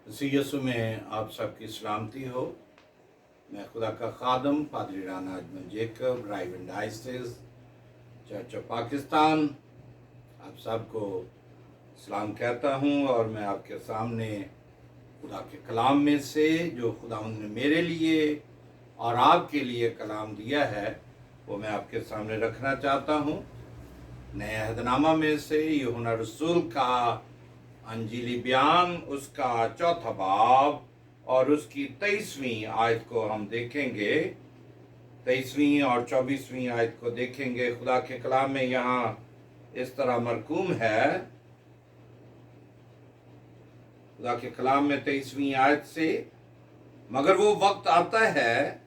मसीह यीशु में आप सबकी सलामती हो। मैं खुदा का खादम पादरी Rana Ajmal Jacob, Raiwind diocese church of Pakistan, आप सबको सलाम कहता हूँ। और मैं आपके सामने खुदा के कलाम में से जो खुदावंद ने मेरे लिए और आपके लिए कलाम दिया है वो मैं आपके सामने रखना चाहता हूँ। नए अहदनामा में से यूहन्ना रसूल का अंजीली बयान, उसका चौथा बाब और उसकी 23वीं आयत को हम देखेंगे। 23वीं और 24वीं आयत को देखेंगे। खुदा के कलाम में यहाँ इस तरह मरकूम है, खुदा के कलाम में 23वीं आयत से, मगर वो वक्त आता है,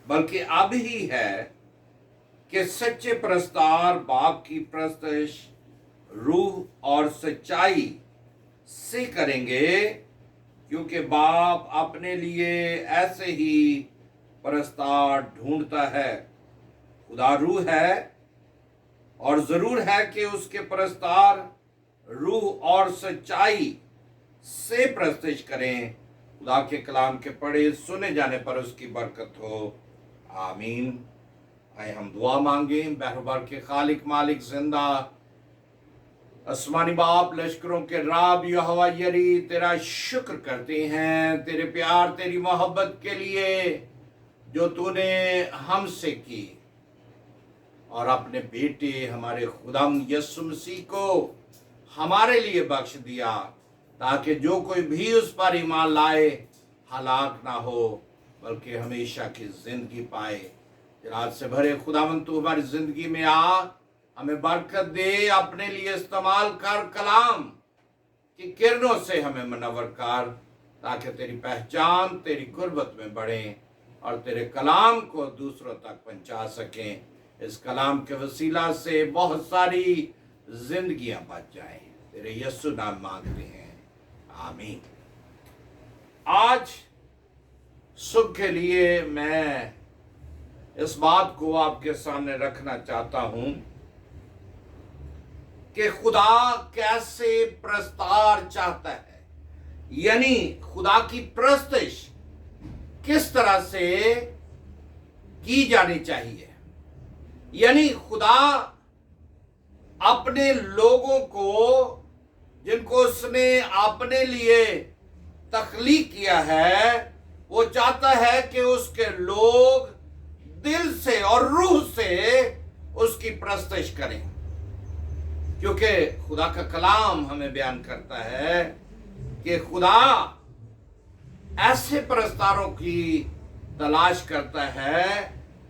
बल्कि अब ही है, कि सच्चे परस्तार बाप की परस्तिश रूह और सच्चाई से करेंगे, क्योंकि बाप अपने लिए ऐसे ही परस्तार ढूंढता है। खुदा रूह है और जरूर है कि उसके परस्तार रूह और सच्चाई से परस्तिश करें। खुदा के कलाम के पढ़े सुने जाने पर उसकी बरकत हो, आमीन। आए हम दुआ मांगे। बहरबार के खालिक मालिक जिंदा आसमानी बाप, लश्करों के राब यहोवा यरी, तेरा शुक्र करते हैं तेरे प्यार तेरी मोहब्बत के लिए जो तूने हमसे की और अपने बेटे हमारे खुदाम यीशु मसीह को हमारे लिए बख्श दिया, ताकि जो कोई भी उस पर ईमान लाए हलाक ना हो बल्कि हमेशा की जिंदगी पाए। रात से भरे खुदावंद तू हमारी जिंदगी में आ, हमें बरकत दे, अपने लिए इस्तेमाल कर, कलाम की किरणों से हमें मनवर कर, ताकि तेरी पहचान तेरी गुर्बत में बढ़े और तेरे कलाम को दूसरों तक पहुंचा सकें। इस कलाम के वसीला से बहुत सारी जिंदगियां बच जाएं। तेरे यीशु नाम मांगते हैं, आमीन। आज सुबह के लिए मैं इस बात को आपके सामने रखना चाहता हूं कि खुदा कैसे प्रस्तार चाहता है, यानी खुदा की प्रस्तिश किस तरह से की जानी चाहिए। यानी खुदा अपने लोगों को, जिनको उसने अपने लिए तख्लीक किया है, वो चाहता है कि उसके लोग दिल से और रूह से उसकी प्रस्तिश करें, क्योंकि खुदा का कलाम हमें बयान करता है कि खुदा ऐसे परस्तारों की तलाश करता है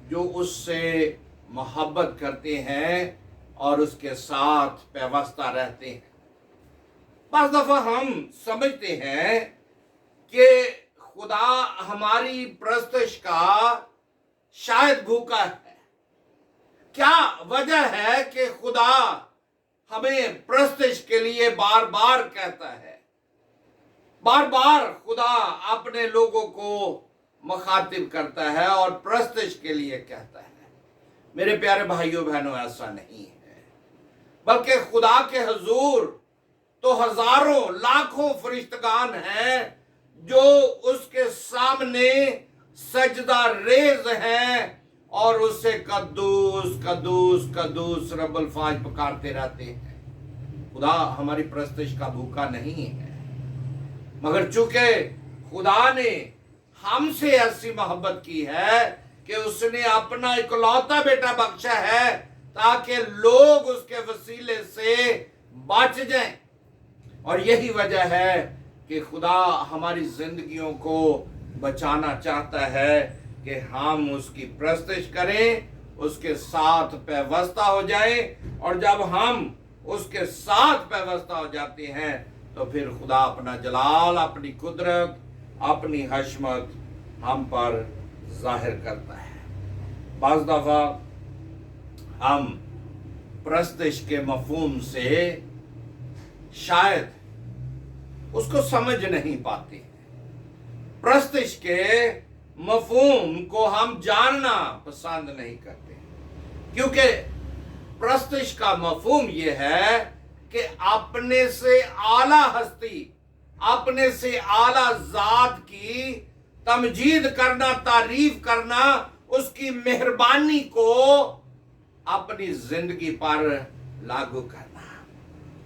जो उससे मोहब्बत करते हैं और उसके साथ पेवस्ता रहते हैं। बस दफा हम समझते हैं कि खुदा हमारी प्रस्तिश का शायद भूखा है। क्या वजह है कि खुदा हमें प्रस्तिश के लिए बार बार कहता है? बार बार खुदा अपने लोगों को मुखातिब करता है और प्रस्तिश के लिए कहता है। मेरे प्यारे भाइयों बहनों, ऐसा नहीं है, बल्कि खुदा के हुजूर तो हजारों लाखों फरिश्तगान हैं जो उसके सामने सजदा रेज हैं और उससे कद्दूस कद्दूस कद्दूस रब्बुल फाज पुकारते रहते हैं। खुदा हमारी प्रस्तिश का भूखा नहीं है, मगर चूंकि खुदा ने हमसे ऐसी मोहब्बत की है कि उसने अपना इकलौता बेटा बख्शा है ताकि लोग उसके वसीले से बच जाएं। और यही वजह है कि खुदा हमारी जिंदगियों को बचाना चाहता है कि हम उसकी प्रस्तिश करें, उसके साथ पेवस्ता हो जाए। और जब हम उसके साथ पेवस्ता हो जाते हैं तो फिर खुदा अपना जलाल, अपनी कुदरत, अपनी हशमत हम पर जाहिर करता है। बाज़ दफा हम प्रस्तिश के मफहूम से शायद उसको समझ नहीं पाते। प्रस्तिश के मफहूम को हम जानना पसंद नहीं करते, क्योंकि प्रस्तिश का मफहूम यह है कि अपने से आला हस्ती अपने से आला ज़ात की तमजीद करना, तारीफ करना, उसकी मेहरबानी को अपनी जिंदगी पर लागू करना।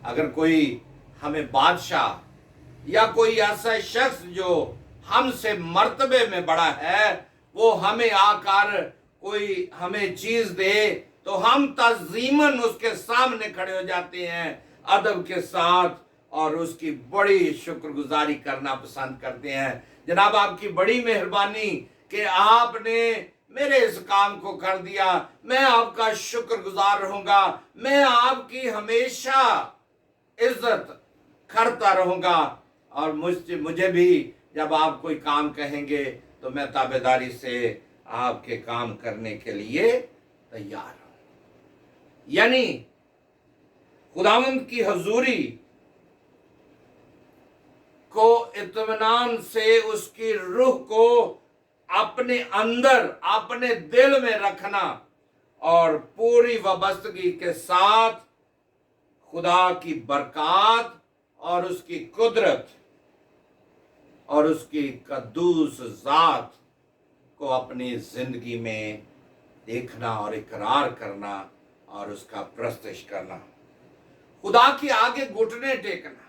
अगर कोई हमें बादशाह या कोई ऐसा शख्स जो हमसे मर्तबे में बड़ा है, वो हमें आकर कोई हमें चीज दे तो हम तज़ीमन उसके सामने खड़े हो जाते हैं अदब के साथ और उसकी बड़ी शुक्रगुजारी करना पसंद करते हैं। जनाब, आपकी बड़ी मेहरबानी कि आपने मेरे इस काम को कर दिया, मैं आपका शुक्रगुजार रहूंगा, मैं आपकी हमेशा इज्जत करता रहूंगा और मुझे भी जब आप कोई काम कहेंगे तो मैं ताबेदारी से आपके काम करने के लिए तैयार हूं। यानी खुदावंद की हजूरी को इत्मीनान से उसकी रूह को अपने अंदर, अपने दिल में रखना और पूरी वाबस्तगी के साथ खुदा की बरकत और उसकी कुदरत और उसकी कद्दूस ज़ात को अपनी जिंदगी में देखना और इकरार करना और उसका प्रस्तुत करना, खुदा के आगे घुटने टेकना।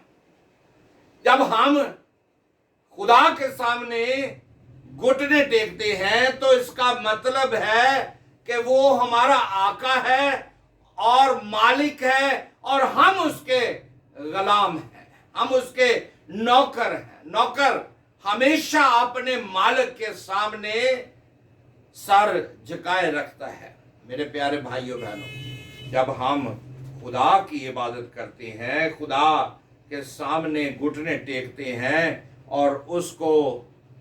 जब हम खुदा के सामने घुटने टेकते हैं तो इसका मतलब है कि वो हमारा आका है और मालिक है और हम उसके गुलाम हैं, हम उसके नौकर हैं। नौकर हमेशा अपने मालिक के सामने सर झुकाए रखता है। मेरे प्यारे भाइयों बहनों, जब हम खुदा की इबादत करते हैं, खुदा के सामने घुटने टेकते हैं और उसको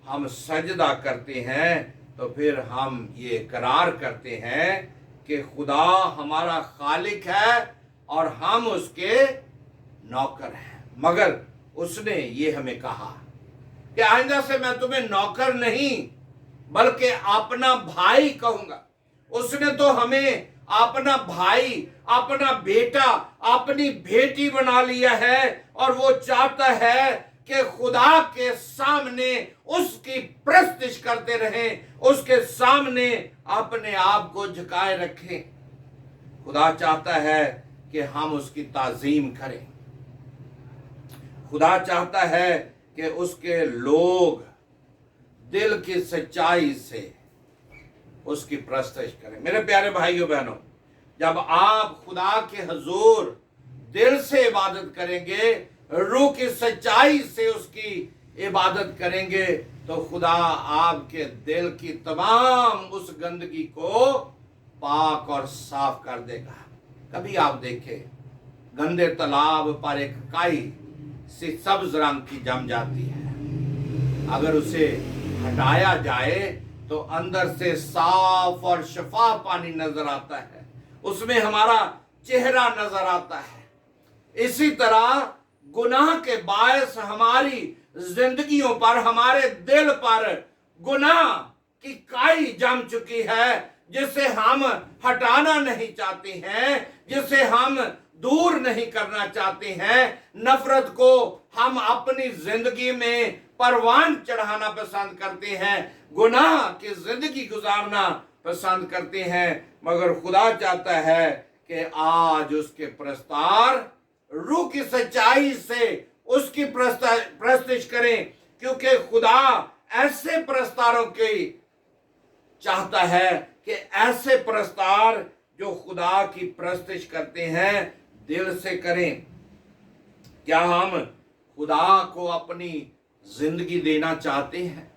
हम सजदा करते हैं, तो फिर हम ये इकरार करते हैं कि खुदा हमारा खालिक है और हम उसके नौकर हैं। मगर उसने ये हमें कहा कि आइंदा से मैं तुम्हें नौकर नहीं बल्कि अपना भाई कहूंगा। उसने तो हमें अपना भाई, अपना बेटा, अपनी बेटी बना लिया है और वो चाहता है कि खुदा के सामने उसकी प्रस्तुति करते रहें, उसके सामने अपने आप को झुकाए रखें। खुदा चाहता है कि हम उसकी ताजीम करें। खुदा चाहता है कि उसके लोग दिल की सच्चाई से उसकी प्रस्तुति करें। मेरे प्यारे भाइयों बहनों, जब आप खुदा के हुजूर दिल से इबादत करेंगे, रूह की सच्चाई से उसकी इबादत करेंगे, तो खुदा आपके दिल की तमाम उस गंदगी को पाक और साफ कर देगा। कभी आप देखें गंदे तालाब पर एक काई सी सब्ज रंग की जम जाती है, अगर उसे हटाया जाए तो अंदर से साफ और शफाफ पानी नजर आता है, उसमें हमारा चेहरा नजर आता है। इसी तरह गुनाह के बायस हमारी जिंदगियों पर, हमारे दिल पर गुनाह की काई जम चुकी है, जिसे हम हटाना नहीं चाहते हैं, जिसे हम दूर नहीं करना चाहते हैं। नफरत को हम अपनी जिंदगी में परवान चढ़ाना पसंद करते हैं, गुनाह की जिंदगी गुजारना पसंद करते हैं। मगर खुदा चाहता है कि आज उसके प्रस्तार रूह की सच्चाई से उसकी प्रस्तुति करें, क्योंकि खुदा ऐसे प्रस्तारों की चाहता है कि ऐसे प्रस्तार जो खुदा की प्रस्तुति करते हैं दिल से करें। क्या हम खुदा को अपनी जिंदगी देना चाहते हैं?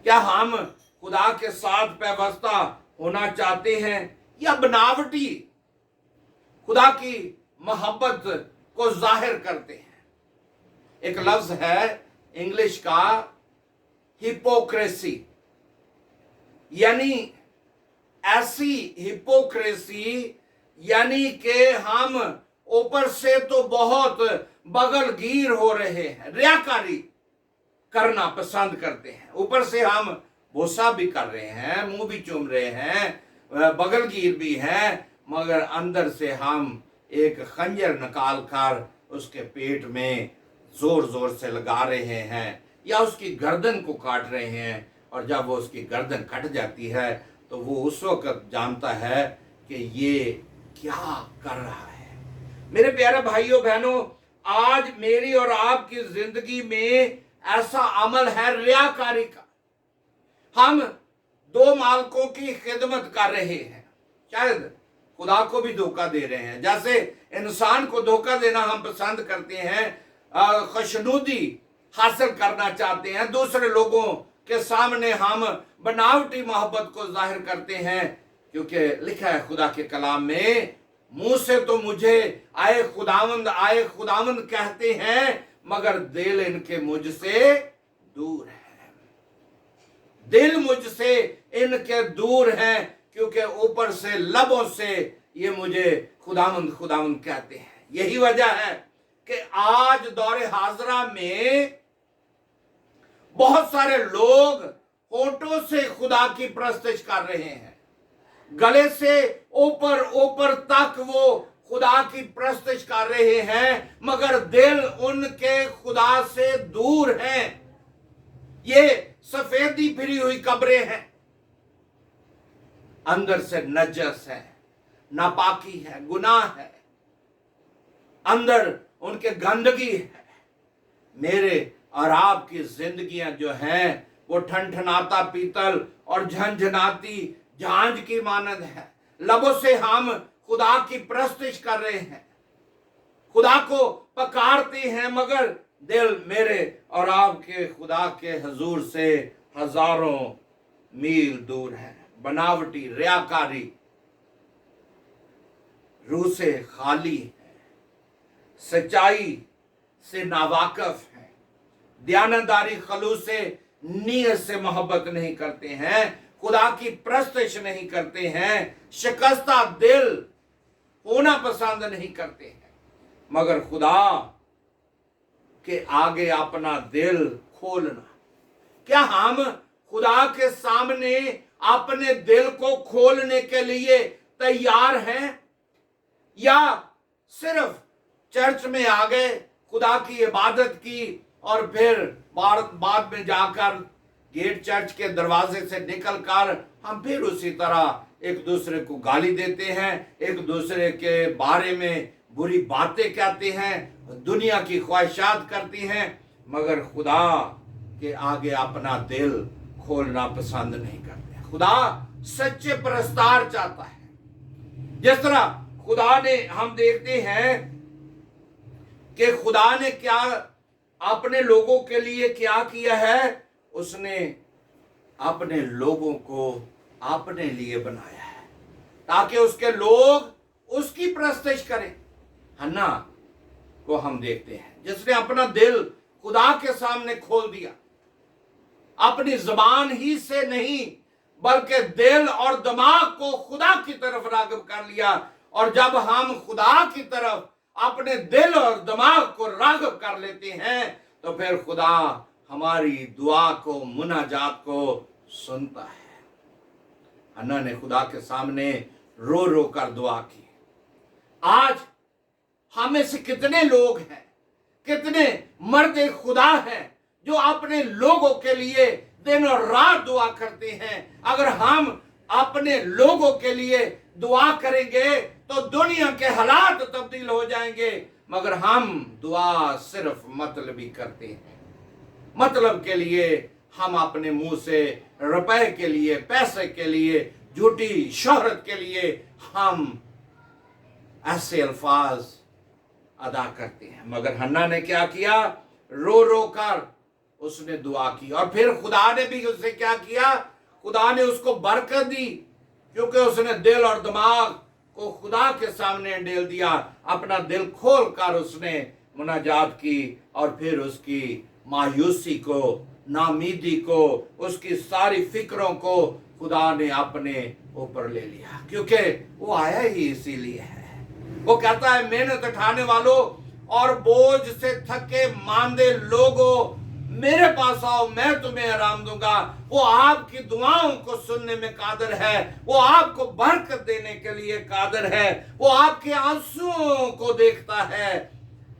क्या हम खुदा के साथ पैवस्ता होना चाहते हैं या बनावटी खुदा की मोहब्बत को जाहिर करते हैं? एक लफ्ज है इंग्लिश का हिपोक्रेसी, यानी ऐसी हिपोक्रेसी, यानी कि हम ऊपर से तो बहुत बगलगीर हो रहे हैं, रियाकारी करना पसंद करते हैं, ऊपर से हम भूसा भी कर रहे हैं, मुंह भी चूम रहे हैं, बगलगीर भी हैं, मगर अंदर से हम एक खंजर निकाल कर उसके पेट में जोर जोर से लगा रहे हैं या उसकी गर्दन को काट रहे हैं, और जब वो उसकी गर्दन कट जाती है तो वो उस वक्त जानता है कि ये क्या कर रहा है। मेरे प्यारे भाइयों बहनों, आज मेरी और आपकी जिंदगी में ऐसा अमल है रियाकारी का। हम दो मालिकों की खिदमत कर रहे हैं, शायद खुदा को भी धोखा दे रहे हैं। जैसे इंसान को धोखा देना हम पसंद करते हैं, खुशनुदी हासिल करना चाहते हैं, दूसरे लोगों के सामने हम बनावटी मोहब्बत को जाहिर करते हैं, क्योंकि लिखा है खुदा के कलाम में, मुंह से तो मुझे आए खुदावंद कहते हैं, मगर दिल इनके मुझसे दूर है। दिल मुझसे इनके दूर है, क्योंकि ऊपर से लबों से ये मुझे खुदावंद कहते हैं। यही वजह है कि आज दौरे हाजरा में बहुत सारे लोग होठों से खुदा की प्रस्तुति कर रहे हैं, गले से ऊपर तक वो खुदा की प्रस्तुति कर रहे हैं, मगर दिल उनके खुदा से दूर हैं। ये सफेदी फिरी हुई कब्रें हैं, अंदर से नजस है, नापाकी है, गुनाह है, अंदर उनके गंदगी है। मेरे और आपकी जिंदगियां जो हैं वो ठनठनाता पीतल और झंझनाती झांझ की मानद है। लबों से हम खुदा की प्रस्तुति कर रहे हैं, खुदा को पकारते हैं, मगर दिल मेरे और आपके खुदा के हुजूर से हजारों मील दूर है। बनावटी, रियाकारी, रूह से खाली है, सच्चाई से नावाकिफ है, दयानतदारी खलूस से नीयत से मोहब्बत नहीं करते हैं, खुदा की प्रस्तुति नहीं करते हैं, शिकस्ता दिल होना पसंद नहीं करते हैं, मगर खुदा के आगे अपना दिल खोलना। क्या हम खुदा के सामने अपने दिल को खोलने के लिए तैयार हैं, या सिर्फ चर्च में आ गए, खुदा की इबादत की, और फिर बाद में जाकर गेट चर्च के दरवाजे से निकलकर हम फिर उसी तरह एक दूसरे को गाली देते हैं, एक दूसरे के बारे में बुरी बातें कहते हैं, दुनिया की ख्वाहिशात करती हैं, मगर खुदा के आगे अपना दिल खोलना पसंद नहीं करते। खुदा सच्चे परस्तार चाहता है। जिस तरह खुदा ने, हम देखते हैं कि खुदा ने क्या अपने लोगों के लिए क्या किया है, उसने अपने लोगों को अपने लिए बनाया है ताकि उसके लोग उसकी प्रस्तुति करें। हन्ना को हम देखते हैं जिसने अपना दिल खुदा के सामने खोल दिया, अपनी जुबान ही से नहीं बल्कि दिल और दिमाग को खुदा की तरफ राग़िब कर लिया। और जब हम खुदा की तरफ अपने दिल और दिमाग को राग़िब कर लेते हैं तो फिर खुदा हमारी दुआ को, मुनाजात को सुनता है। हन्ना ने खुदा के सामने रो रो कर दुआ की। आज हम में से कितने लोग हैं, कितने मर्द खुदा हैं जो अपने लोगों के लिए दिन और रात दुआ करते हैं। अगर हम अपने लोगों के लिए दुआ करेंगे तो दुनिया के हालात तब्दील हो जाएंगे, मगर हम दुआ सिर्फ मतलबी करते हैं। मतलब के लिए हम अपने मुंह से रुपए के लिए, पैसे के लिए, झूठी शोहरत के लिए हम ऐसे अल्फाज अदा करते हैं। मगर हन्ना ने क्या किया, रो रो कर उसने दुआ की, और फिर खुदा ने भी उससे क्या किया, खुदा ने उसको बरकत दी, क्योंकि उसने दिल और दिमाग को खुदा के सामने डेल दिया। अपना दिल खोल कर उसने मुनाजात की, और फिर उसकी मायूसी को, नामीदी को, उसकी सारी फिक्रों को खुदा ने अपने ऊपर ले लिया, क्योंकि वो आया ही इसीलिए है। वो कहता है, मेहनत उठाने वालों और बोझ से थके मांदे लोगों, मेरे पास आओ, मैं तुम्हें आराम दूंगा। वो आपकी दुआओं को सुनने में कादिर है, वो आपको बरकत देने के लिए कादिर है, वो आपके आंसुओं को देखता है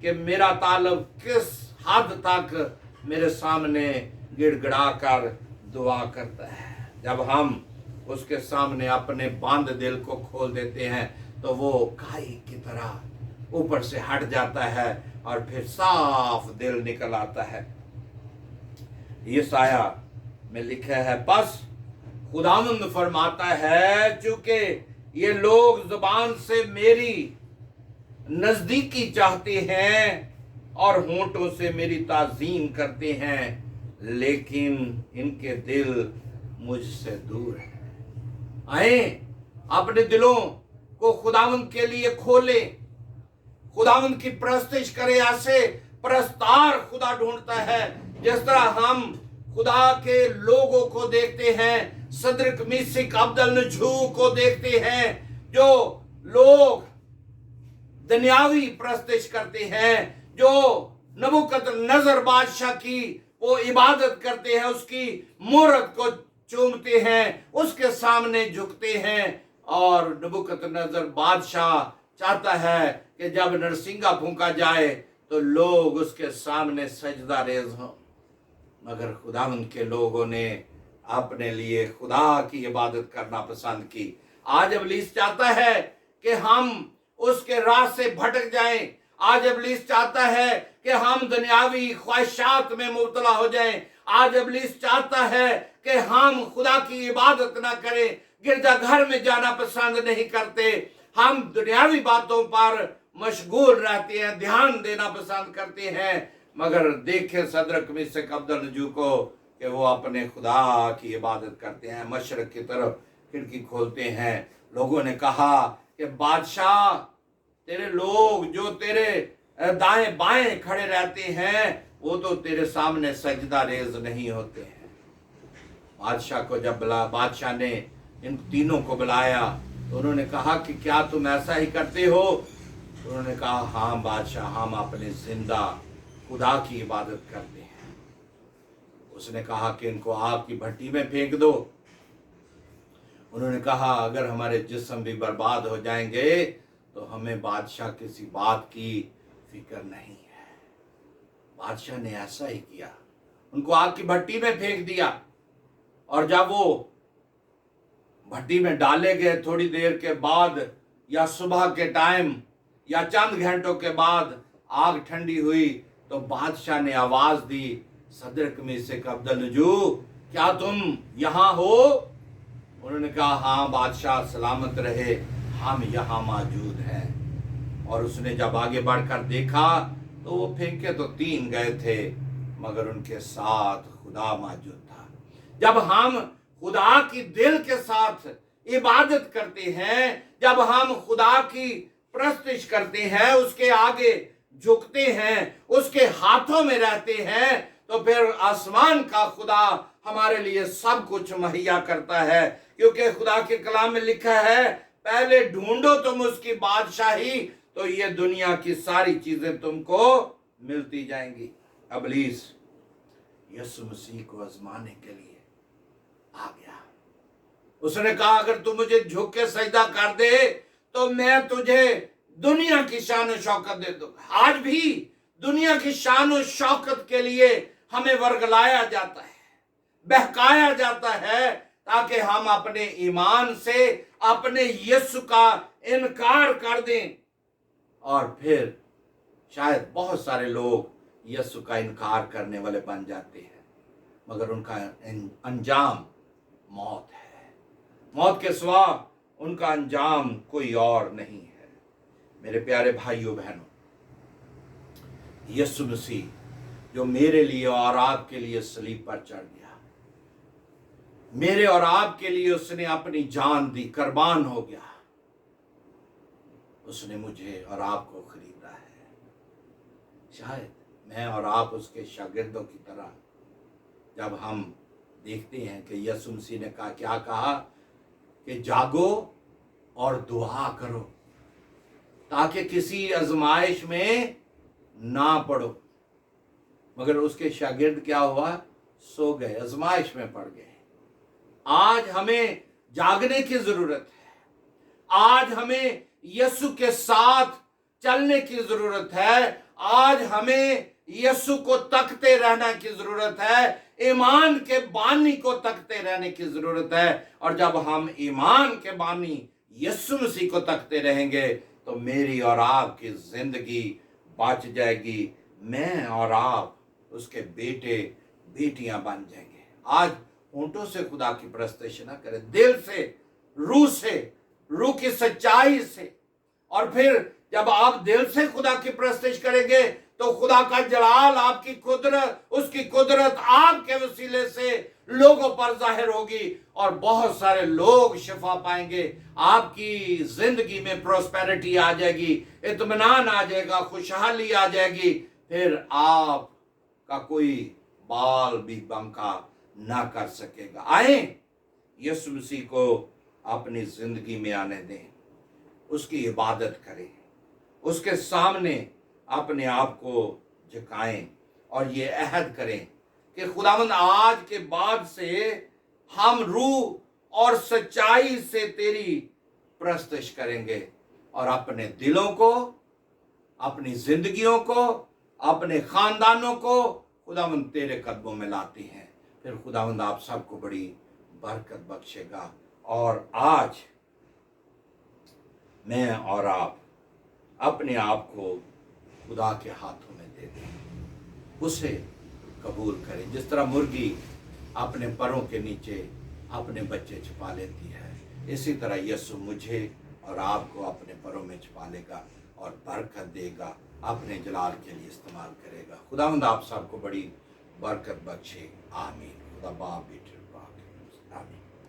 कि मेरा तालब किस हद तक मेरे सामने गिड़गिड़ा कर दुआ करता है। जब हम उसके सामने अपने बंद दिल को खोल देते हैं तो वो काई की तरह ऊपर से हट जाता है और फिर साफ दिल निकल आता है। यशाया में लिखा है, बस खुदावंद फरमाता है, चूंकि ये लोग जुबान से मेरी नजदीकी चाहते हैं और होंठों से मेरी ताजीम करते हैं, लेकिन इनके दिल मुझसे दूर है। आए अपने दिलों को खुदावंद के लिए खोले, खुदावंद की प्रस्तिश करे। ऐसे प्रस्तार खुदा ढूंढता है जिस तरह हम खुदा के लोगों को देखते हैं, सदरक मिशक अब्दुलनजू को देखते हैं, जो लोग दुनियावी प्रस्तिश करते हैं, जो नबूकदनेस्सर बादशाह की वो इबादत करते हैं, उसकी मूरत को चूमते हैं, उसके सामने झुकते हैं। और नबूकदनेस्सर बादशाह चाहता है कि जब नरसिंगा फूंका जाए तो लोग उसके सामने सजदा रेज हों, मगर खुदावंद के लोगों ने अपने लिए खुदा की इबादत करना पसंद की। आज इब्लीस चाहता है कि हम उसके राह से भटक जाएं। आज इब्लीस चाहता है कि हम दुनियावी ख्वाहिशात में मुब्तला हो जाएं। आज इब्लीस चाहता है कि हम खुदा की इबादत ना करें, गिरजाघर में जाना पसंद नहीं करते, हम दुनियावी बातों पर मशगूल रहते हैं, ध्यान देना पसंद करते हैं। मगर देखें सदरक मिशक अब्दुलनजू को कि वो अपने खुदा की इबादत करते हैं, मशरक की तरफ खिड़की खोलते हैं। लोगों ने कहा कि बादशाह, तेरे लोग जो तेरे दाएं बाएं खड़े रहते हैं वो तो तेरे सामने सजदा रेज नहीं होते हैं। बादशाह को जब बादशाह ने इन तीनों को बुलाया तो उन्होंने कहा कि क्या तुम ऐसा ही करते हो? उन्होंने कहा, हाँ बादशाह, हम अपने जिंदा खुदा की इबादत करते हैं। उसने कहा कि इनको आग की भट्टी में फेंक दो। उन्होंने कहा, अगर हमारे जिस्म भी बर्बाद हो जाएंगे तो हमें बादशाह किसी बात की फिक्र नहीं है। बादशाह ने ऐसा ही किया, उनको आग की भट्टी में फेंक दिया। और जब वो भट्टी में डाले गए, थोड़ी देर के बाद या सुबह के टाइम या चंद घंटों के बाद आग ठंडी हुई तो बादशाह ने आवाज दी, सदरक मिशक अब्दुलनजू, क्या तुम यहाँ हो? उन्होंने कहा, हाँ बादशाह, सलामत रहे, हम यहाँ मौजूद हैं। और उसने जब आगे बढ़कर देखा तो वो फेंके तो 3 गए थे, मगर उनके साथ खुदा मौजूद था। जब हम खुदा की दिल के साथ इबादत करते हैं, जब हम खुदा की प्रस्तिश करते हैं, उसके आगे झुकते हैं, उसके हाथों में रहते हैं, तो फिर आसमान का खुदा हमारे लिए सब कुछ मुहैया करता है। क्योंकि खुदा के कलाम में लिखा है, पहले ढूंढो तुम उसकी बादशाही तो ये दुनिया की सारी चीजें तुमको मिलती जाएंगी। इब्लीस यीशु मसीह को आजमाने के लिए आ गया। उसने कहा, अगर तू मुझे झुक के सजदा कर दे तो मैं तुझे दुनिया की शान और शौकत दे दूंगा। आज भी दुनिया की शान और शौकत के लिए हमें वर्गलाया जाता है, बहकाया जाता है, ताकि हम अपने ईमान से अपने यीशु का इनकार कर दें। और फिर शायद बहुत सारे लोग यीशु का इनकार करने वाले बन जाते हैं, मगर उनका अंजाम मौत है। मौत के सिवा उनका अंजाम कोई और नहीं है। मेरे प्यारे भाइयों बहनों, यीशु मसीह जो मेरे लिए और आपके लिए सलीब पर चढ़ गया, मेरे और आपके लिए उसने अपनी जान दी, कुर्बान हो गया, उसने मुझे और आपको खरीदा है। शायद मैं और आप उसके शागिर्दों की तरह, जब हम देखते हैं कि यीशु मसीह ने क्या कहा कि जागो और दुआ करो ताकि किसी आजमाइश में ना पड़ो, मगर उसके शागिर्द क्या हुआ? सो गए, आजमाइश में पड़ गए। आज हमें जागने की जरूरत है। आज हमें यीशु के साथ चलने की जरूरत है। आज हमें यीशु को तकते रहने की जरूरत है, ईमान के बानी को तकते रहने की जरूरत है। और जब हम ईमान के बानी यीशु मसीह को तकते रहेंगे तो मेरी और आपकी जिंदगी बच जाएगी, मैं और आप उसके बेटे बेटियां बन जाएंगे। आज होंठों से खुदा की प्रस्तुति ना करें, दिल से, रूह की सच्चाई से। और फिर जब आप दिल से खुदा की प्रस्तुति करेंगे तो खुदा का जलाल, आपकी कुदरत, उसकी कुदरत आपके वसीले से लोगों पर जाहिर होगी और बहुत सारे लोग शिफा पाएंगे। आपकी जिंदगी में प्रोस्पेरिटी आ जाएगी, इत्मीनान आ जाएगा, खुशहाली आ जाएगी। फिर आपका कोई बाल भी बंका ना कर सकेगा। आए यीशु मसीह को अपनी जिंदगी में आने दें, उसकी इबादत करें, उसके सामने अपने आप को झुकाएं और ये अहद करें कि खुदावंद आज के बाद से हम रूह और सच्चाई से तेरी प्रस्तुति करेंगे और अपने दिलों को, अपनी जिंदगियों को, अपने खानदानों को खुदावंद तेरे कदमों में लाते हैं। फिर खुदावंद आप सबको बड़ी बरकत बख्शेगा। और आज मैं और आप अपने आप को खुदा के हाथों में दे दें, उसे कबूल करें। जिस तरह मुर्गी अपने परों के नीचे अपने बच्चे छिपा लेती है, इसी तरह यीशु मुझे और आपको अपने परों में छिपा लेगा और बरकत देगा, अपने जलाल के लिए इस्तेमाल करेगा। खुदावंद आप सबको बड़ी बरकत बख्शे। आमीन। खुदा बाप बेटे